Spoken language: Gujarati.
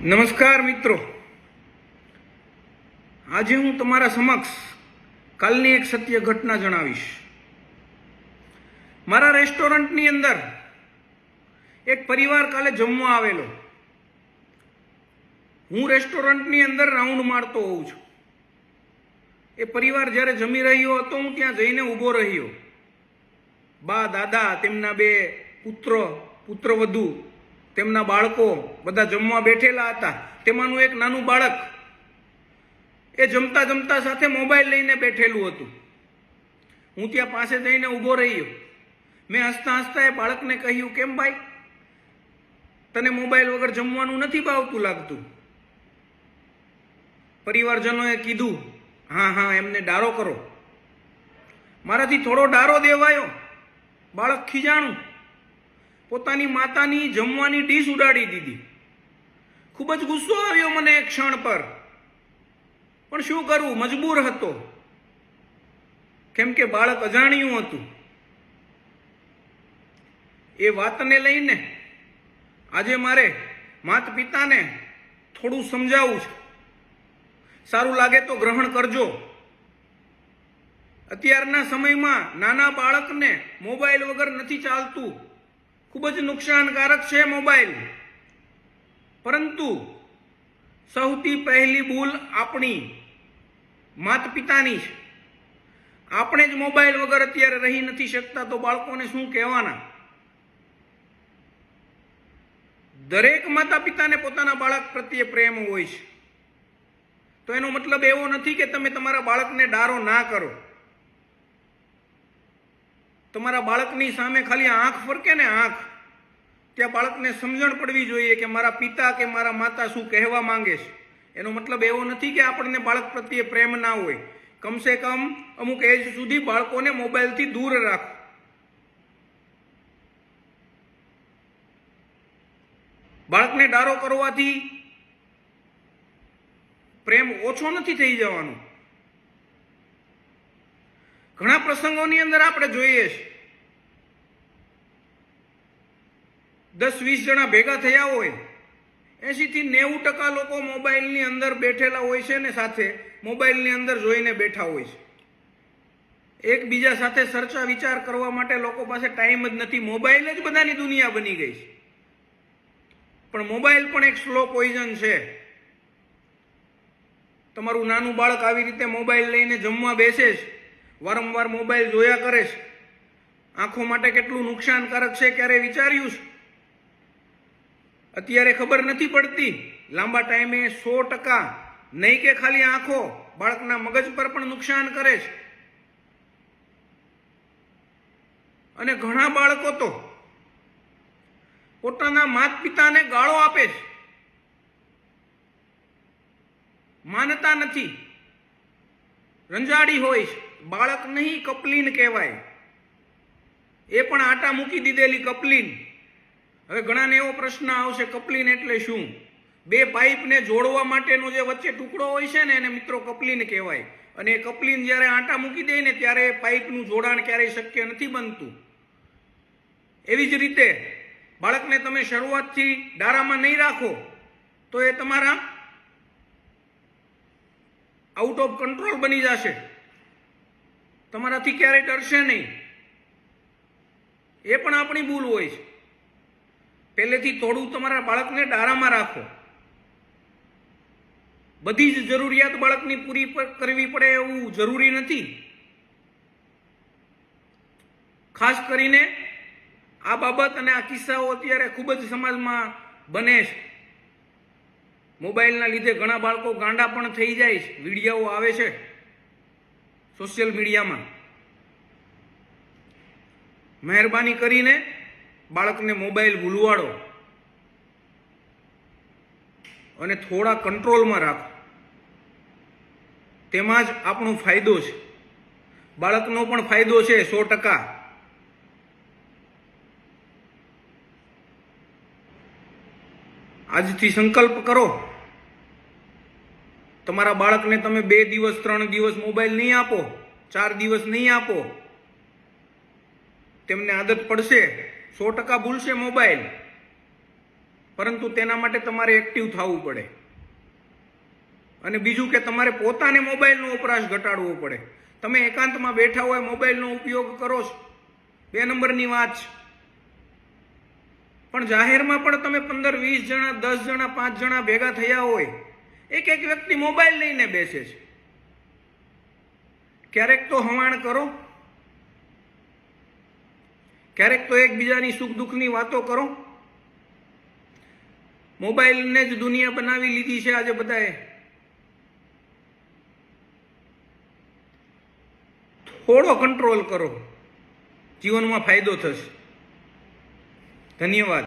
નમસ્કાર મિત્રો, આજે હું તમારા સમક્ષ કાલની એક સત્ય ઘટના જણાવીશ. મારા રેસ્ટોરન્ટની અંદર એક પરિવાર કાલે જમવા આવેલો. હું રેસ્ટોરન્ટની અંદર રાઉન્ડ મારતો હોઉં છું. એ પરિવાર જ્યારે જમી રહ્યો હતો, હું ત્યાં જઈને ઊભો રહ્યો. બા, દાદા, તેમના બે પુત્રવધુ, તેમના બાળકો બધા જમવા બેઠેલા હતા. તેમાંનું એક નાનું બાળક એ જમતા જમતા સાથે મોબાઈલ લઈને બેઠેલું હતું. હું ત્યાં પાસે જઈને ઊભો રહ્યો. મેં હસતા હસતા એ બાળકને કહ્યું, કેમ ભાઈ, તને મોબાઈલ વગર જમવાનું નથી ભાવતું લાગતું? પરિવારજનોએ કીધું, હા, એમને ડારો કરો. મારાથી થોડો ડારો દેવાયો. બાળક ખીજાણું પોતાની માતાની જમવાની ડીશ ઉડાડી દીધી. ખૂબ જ ગુસ્સો આવ્યો મને એક ક્ષણ પર, પણ શું કરવું, મજબૂર હતો, કેમ કે બાળક અજાણ્યું હતું. એ વાતને લઈને આજે મારે માતા પિતાને થોડું સમજાવવું છે. સારું લાગે તો ગ્રહણ કરજો. અત્યારના સમયમાં નાના બાળકને મોબાઈલ વગર નથી ચાલતું. ખૂબ જ નુકસાનકારક છે મોબાઈલ. પરંતુ સૌથી પહેલી ભૂલ આપણી માતા પિતાની છે. આપણે જ મોબાઈલ વગર અત્યારે રહી નથી શકતા, તો બાળકોને શું કહેવાના? દરેક માતા પિતાને પોતાના બાળક પ્રત્યે પ્રેમ હોય છે. તો એનો મતલબ એવો નથી કે તમે તમારા બાળકને ડારો ના કરો. તમારા બાળકની સામે ખાલી આંખ ફરકે ને આંખ, ત્યાં બાળકને સમજણ પડવી જોઈએ કે મારા પિતા કે મારા માતા શું કહેવા માંગે છે. એનો મતલબ એવો નથી કે આપણને બાળક પ્રત્યે પ્રેમ ના હોય. કમસે કમ અમુક એજ સુધી બાળકોને મોબાઈલથી દૂર રાખો. બાળકને ડારો કરવાથી પ્રેમ ઓછો નથી થઈ જવાનો. ઘણા પ્રસંગોની અંદર આપણે જોઈએ છે, 10-20 જણા ભેગા થયા હોય, 80 થી 90% લોકો મોબાઈલની અંદર બેઠેલા હોય છે ને સાથે મોબાઈલની અંદર જોઈને બેઠા હોય છે. એકબીજા સાથે ચર્ચા વિચાર કરવા માટે લોકો પાસે ટાઈમ જ નથી. મોબાઈલ જ બધાની દુનિયા બની ગઈ છે. પણ મોબાઈલ પણ એક સ્લો પોઈઝન છે. તમારું નાનું બાળક આવી રીતે મોબાઈલ લઈને જમવા બેસે છે, વારંવાર મોબાઈલ જોયા કરે છે. આંખો માટે કેટલું નુકસાનકારક છે ક્યારે વિચાર્યું છે? અત્યારે ખબર નથી પડતી. લાંબા ટાઈમે 100% નહીં કે ખાલી આંખો, બાળકના મગજ પર પણ નુકસાન કરે છે. અને ઘણા બાળકો તો પોતાના માતા પિતાને ગાળો આપે છે, માનતા નથી, રંજાડી હોય છે. બાળક નહીં, કપલીન કહેવાય. એ પણ આટા મૂકી દીધેલી કપલીન. હવે ઘણાને એવો પ્રશ્ન આવશે, કપલીન એટલે શું? બે પાઇપને જોડવા માટેનો જે વચ્ચે ટુકડો હોય છે ને, એને મિત્રો કપલીન કહેવાય. અને એ કપલીન જ્યારે આટા મૂકી દે ને, ત્યારે પાઇપનું જોડાણ ક્યારેય શક્ય નથી બનતું. એવી જ રીતે બાળકને તમે શરૂઆતથી ડારામાં નહીં રાખો તો એ તમારા આઉટ ઓફ કંટ્રોલ બની જશે. તમારાથી ક્યારેય ડરશે નહીં. એ પણ આપણી ભૂલ હોય છે. પહેલેથી થોડું તમારા બાળકને ડારામાં રાખો. બધી જ જરૂરિયાત બાળકની પૂરી કરવી પડે એવું જરૂરી નથી. ખાસ કરીને આ બાબત અને આ કિસ્સાઓ અત્યારે ખૂબ જ સમાજમાં બને છે. મોબાઈલના લીધે ઘણા બાળકો ગાંડા પણ થઈ જાય છે. વિડીયો આવે છે સોશિયલ મીડિયામાં. મહેરબાની કરીને બાળકને મોબાઈલ ભૂલવાડો અને થોડા કંટ્રોલમાં રાખો. તેમાં જ આપણો ફાયદો છે, બાળકનો પણ ફાયદો છે 100%. આજથી સંકલ્પ કરો, તમારા બાળકને તમે 2 દિવસ 3 દિવસ મોબાઈલ નહીં આપો, 4 દિવસ નહીં આપો. તેમને આદત પડશે, 100% ભૂલશે મોબાઈલ. પરંતુ તેના માટે તમારે એક્ટિવ થવું પડે. અને બીજું કે તમારે પોતાને મોબાઈલનો વપરાશ ઘટાડવો પડે. તમે એકાંતમાં બેઠા હોય, મોબાઈલનો ઉપયોગ કરો છો, 2 નંબરની વાત છે. પણ જાહેરમાં પણ તમે 15, 20 જણા, 10 જણા, 5 જણા ભેગા થયા હોય, એક વ્યક્તિ મોબાઈલ લઈને બેસે છે. ક્યારેક તો હવાણ કરો, ક્યારેક તો એકબીજાની સુખ દુઃખની વાતો કરો. મોબાઈલને જ દુનિયા બનાવી લીધી છે આજે બધાએ. થોડો કંટ્રોલ કરો, જીવનમાં ફાયદો થશે. ધન્યવાદ.